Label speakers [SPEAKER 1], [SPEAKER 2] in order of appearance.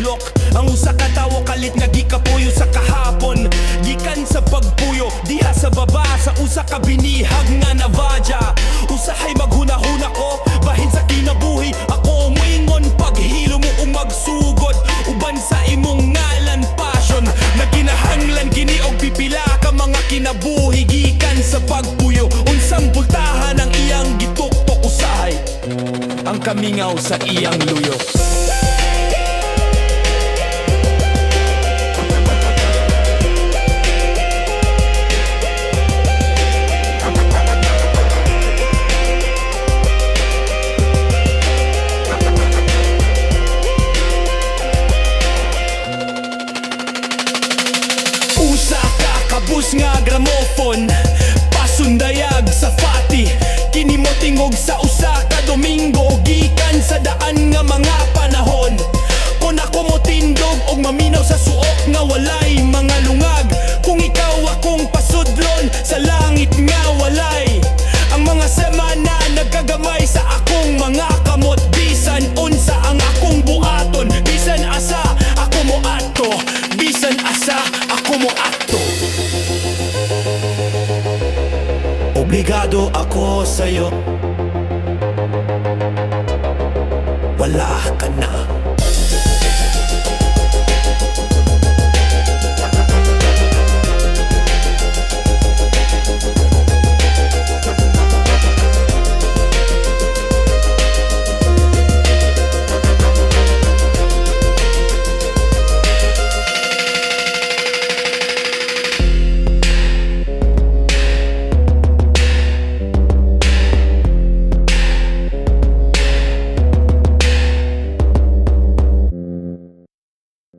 [SPEAKER 1] tudlok. Ang usa ka tawo kalit nga gikapuyo sa kahapon, gikan sa pagpuyo diha sa baba sa usa ka binihag nga navadya. Usahay maghunahuna ko bahin sa kinabuhi, ako moingon paghilo mo ug magsugod uban sa imong ngalan passion na ginahanglan kini og pipila ka mga kinabuhi gikan sa pagpuyo. Unsang bultahan ang iyang gituktok usahay ang kamingaw sa iyang luyo. Usa ka kabus nga gramophone, pasundayag sa fati, kini mo tingog sa usa ka domingo gikan sa daan nga mga panahon. Kung ako mo tindog og maminaw sa suok nga walay mga lungag, kung ikaw akong pasudlon sa langit nga walay. Ang mga semana nagkagamay sa akong mga kamot, bisan unsa ang akong buaton, bisan asa ako mo ato, bisan asa ako mo ato. Obligado ako sa'yo